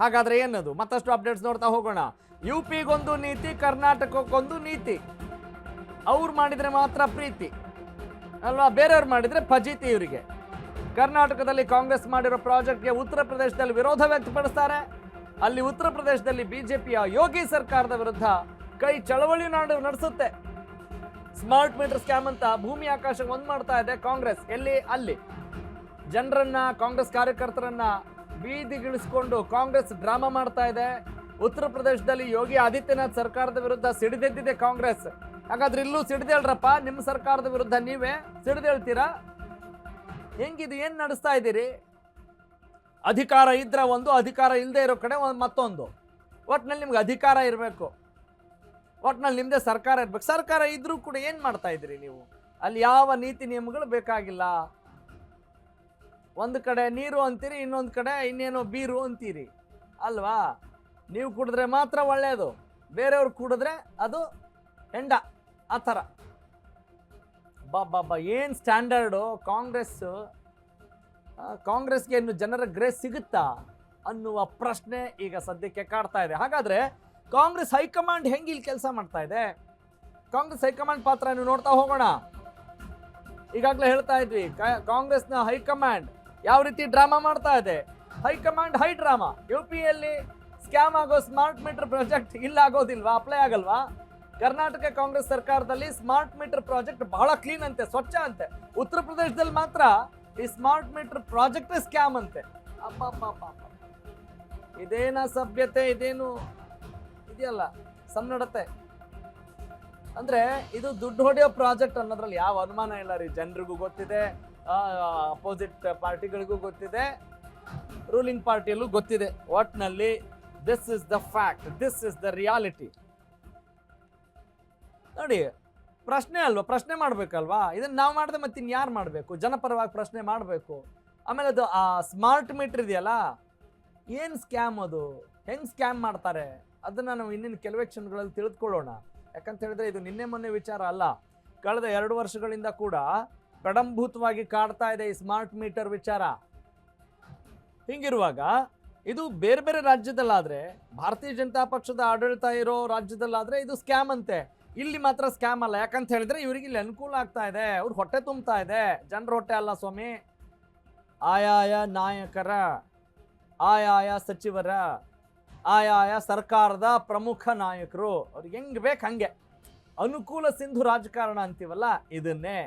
ಹಾಗಾದ್ರೆ ಏನದು? ಮತ್ತಷ್ಟು ಅಪ್ಡೇಟ್ಸ್ ನೋಡ್ತಾ ಹೋಗೋಣ. ಯುಪಿಗೊಂದು ನೀತಿ, ಕರ್ನಾಟಕಕ್ಕೊಂದು ನೀತಿ. ಅವ್ರು ಮಾಡಿದ್ರೆ ಮಾತ್ರ ಪ್ರೀತಿ ಅಲ್ವಾ, ಬೇರೆಯವ್ರು ಮಾಡಿದ್ರೆ ಫಜೀತಿ ಇವರಿಗೆ. ಕರ್ನಾಟಕದಲ್ಲಿ ಕಾಂಗ್ರೆಸ್ ಮಾಡಿರೋ ಪ್ರಾಜೆಕ್ಟ್ಗೆ ಉತ್ತರ ಪ್ರದೇಶದಲ್ಲಿ ವಿರೋಧ ವ್ಯಕ್ತಪಡಿಸ್ತಾರೆ. ಅಲ್ಲಿ ಉತ್ತರ ಪ್ರದೇಶದಲ್ಲಿ ಬಿಜೆಪಿಯ ಯೋಗಿ ಸರ್ಕಾರದ ವಿರುದ್ಧ ಕೈ ಚಳವಳಿ ನಡೆಸುತ್ತೆ. ಸ್ಮಾರ್ಟ್ ಮೀಟರ್ ಸ್ಕ್ಯಾಮ್ ಅಂತ ಭೂಮಿ ಆಕಾಶ ಒಂದ್ ಮಾಡ್ತಾ ಇದೆ ಕಾಂಗ್ರೆಸ್. ಎಲ್ಲಿ? ಅಲ್ಲಿ ಜನರನ್ನ, ಕಾಂಗ್ರೆಸ್ ಕಾರ್ಯಕರ್ತರನ್ನ ಬೀದಿಗಿಳಿಸ್ಕೊಂಡು ಕಾಂಗ್ರೆಸ್ ಡ್ರಾಮಾ ಮಾಡ್ತಾ ಇದೆ. ಉತ್ತರ ಪ್ರದೇಶದಲ್ಲಿ ಯೋಗಿ ಆದಿತ್ಯನಾಥ್ ಸರ್ಕಾರದ ವಿರುದ್ಧ ಸಿಡಿದೆದ್ದಿದೆ ಕಾಂಗ್ರೆಸ್. ಹಾಗಾದ್ರೆ ಇಲ್ಲೂ ಸಿಡಿದೇಳ್ರಪ್ಪ, ನಿಮ್ಮ ಸರ್ಕಾರದ ವಿರುದ್ಧ ನೀವೇ ಸಿಡಿದೇಳ್ತೀರಾ? ಹೆಂಗಿದು? ಏನ್ ನಡೆಸ್ತಾ ಇದ್ದೀರಿ? ಅಧಿಕಾರ ಇದ್ರೆ ಒಂದು, ಅಧಿಕಾರ ಇಲ್ಲದೆ ಇರೋ ಕಡೆ ಮತ್ತೊಂದು. ಒಟ್ನಲ್ಲಿ ನಿಮ್ಗೆ ಅಧಿಕಾರ ಇರಬೇಕು, ಒಟ್ನಲ್ಲಿ ನಿಮ್ಮದೇ ಸರ್ಕಾರ ಇರ್ಬೇಕು. ಸರ್ಕಾರ ಇದ್ರೂ ಕೂಡ ಏನು ಮಾಡ್ತಾ ಇದ್ದೀರಿ ನೀವು? ಅಲ್ಲಿ ಯಾವ ನೀತಿ ನಿಯಮಗಳು ಬೇಕಾಗಿಲ್ಲ. ಒಂದು ಕಡೆ ನೀರು ಅಂತೀರಿ, ಇನ್ನೊಂದು ಕಡೆ ಇನ್ನೇನೋ ಬೀರು ಅಂತೀರಿ ಅಲ್ವಾ? ನೀವು ಕುಡಿದ್ರೆ ಮಾತ್ರ ಒಳ್ಳೆಯದು, ಬೇರೆಯವ್ರು ಕುಡಿದ್ರೆ ಅದು ಹೆಂಡ, ಆ ಥರ. ಬಾಬಾ ಏನು ಸ್ಟ್ಯಾಂಡರ್ಡು ಕಾಂಗ್ರೆಸ್ಗೆ ಇನ್ನು ಜನರ ಗ್ರೇಸ್ ಸಿಗುತ್ತಾ ಅನ್ನುವ ಪ್ರಶ್ನೆ ಈಗ ಸದ್ಯಕ್ಕೆ ಕಾಡ್ತಾ ಇದೆ. ಹಾಗಾದ್ರೆ ಕಾಂಗ್ರೆಸ್ ಹೈಕಮಾಂಡ್ ಹೆಂಗೆ ಇಲ್ಲಿ ಕೆಲಸ ಮಾಡ್ತಾ ಇದೆ? ಕಾಂಗ್ರೆಸ್ ಹೈಕಮಾಂಡ್ ಪಾತ್ರ ನೋಡ್ತಾ ಹೋಗೋಣ. ಈಗಾಗಲೇ ಹೇಳ್ತಾ ಇದ್ವಿ, ಕಾಂಗ್ರೆಸ್ನ ಹೈಕಮಾಂಡ್ ಯಾವ ರೀತಿ ಡ್ರಾಮಾ ಮಾಡ್ತಾ ಇದೆ. High command high drama. ಯುಪಿಯಲ್ಲಿ ಸ್ಕ್ಯಾಮ್ ಆಗೋ ಸ್ಮಾರ್ಟ್ ಮೀಟರ್ ಪ್ರಾಜೆಕ್ಟ್ ಇಲ್ಲ ಆಗೋದಿಲ್ವಾ? ಅಪ್ಲೈ ಆಗಲ್ವಾ? ಕರ್ನಾಟಕ ಕಾಂಗ್ರೆಸ್ ಸರ್ಕಾರದಲ್ಲಿ ಸ್ಮಾರ್ಟ್ ಮೀಟರ್ ಪ್ರಾಜೆಕ್ಟ್ ಬಹಳ ಕ್ಲೀನ್ ಅಂತೆ, ಸ್ವಚ್ಛ ಅಂತೆ. ಉತ್ತರ ಪ್ರದೇಶದಲ್ಲಿ ಮಾತ್ರ ಈ ಸ್ಮಾರ್ಟ್ ಮೀಟರ್ ಪ್ರಾಜೆಕ್ಟ್ ಸ್ಕ್ಯಾಮ್ ಅಂತೆ. ಅಪ್ಪ, ಇದೇನ ಸಭ್ಯತೆ? ಇದೇನು ಇದೆಯಲ್ಲ ಸನ್ನಡತೆ? ಅಂದ್ರೆ ಇದು ದುಡ್ಡು ಹೊಡೆಯೋ ಪ್ರಾಜೆಕ್ಟ್ ಅನ್ನೋದ್ರಲ್ಲಿ ಯಾವ ಅನುಮಾನ ಇಲ್ಲ ರೀ. ಜನರಿಗೂ ಗೊತ್ತಿದೆ, ಅಪೋಸಿಟ್ ಪಾರ್ಟಿಗಳಿಗೂ ಗೊತ್ತಿದೆ, ರೂಲಿಂಗ್ ಪಾರ್ಟಿಯಲ್ಲೂ ಗೊತ್ತಿದೆ. ಒಟ್ನಲ್ಲಿ this is the fact, this is the reality. ನೋಡಿ, ಪ್ರಶ್ನೆ ಅಲ್ವಾ, ಪ್ರಶ್ನೆ ಮಾಡ್ಬೇಕಲ್ವಾ? ಇದನ್ನ ನಾವು ಮಾಡಿದೆ ಮತ್ತೆ ಇನ್ಯಾರು ಮಾಡಬೇಕು? ಜನಪರವಾಗಿ ಪ್ರಶ್ನೆ ಮಾಡಬೇಕು. ಆಮೇಲೆ ಅದು ಆ ಸ್ಮಾರ್ಟ್ ಮೀಟರ್ ಇದೆಯಲ್ಲ, ಏನು ಸ್ಕ್ಯಾಮ್ ಅದು, ಹೆಂಗೆ ಸ್ಕ್ಯಾಮ್ ಮಾಡ್ತಾರೆ ಅದನ್ನ ನಾವು ಇನ್ನಿನ ಕೆಲವೇ ಕ್ಷಣಗಳಲ್ಲಿ ತಿಳಿದುಕೊಳ್ಳೋಣ. ಯಾಕಂತ ಹೇಳಿದ್ರೆ ಇದು ನಿನ್ನೆ ಮೊನ್ನೆ ವಿಚಾರ ಅಲ್ಲ. ಕಳೆದ 2 ವರ್ಷಗಳಿಂದ ಕೂಡ ಪ್ರಡಂಭೂತವಾಗಿ ಕಾಡ್ತಾ ಇದೆ ಈ ಸ್ಮಾರ್ಟ್ ಮೀಟರ್ ವಿಚಾರ. ಹಿಂಗಿರುವಾಗ ಇದು ಬೇರೆ ಬೇರೆ ರಾಜ್ಯದಲ್ಲಾದ್ರೆ, ಭಾರತೀಯ ಜನತಾ ಪಕ್ಷದ ಆಡಳಿತ ಇರೋ ರಾಜ್ಯದಲ್ಲಾದ್ರೆ ಇದು ಸ್ಕ್ಯಾಮ್ ಅಂತೆ. ಇಲ್ಲಿ ಮಾತ್ರ ಸ್ಕ್ಯಾಮ್ ಅಲ್ಲ. ಯಾಕಂತ ಹೇಳಿದ್ರೆ ಇವರಿಗೆ ಇಲ್ಲಿ ಅನುಕೂಲ ಆಗ್ತಾ ಇದೆ, ಅವ್ರು ಹೊಟ್ಟೆ ತುಂಬ್ತಾ ಇದೆ. ಜನರ ಹೊಟ್ಟೆ ಅಲ್ಲ ಸ್ವಾಮಿ. ಆಯಾಯ ನಾಯಕರ, ಆಯಾಯ ಸಚಿವರ, ಆಯಾಯ ಸರ್ಕಾರದ ಪ್ರಮುಖ ನಾಯಕರು ಅವ್ರಿಗೆ ಹೆಂಗೆ ಬೇಕು ಹಂಗೆ ಅನುಕೂಲ ಸಿಂಧು ರಾಜಕಾರಣ ಅಂತೀವಲ್ಲ, ಇದನ್ನೇ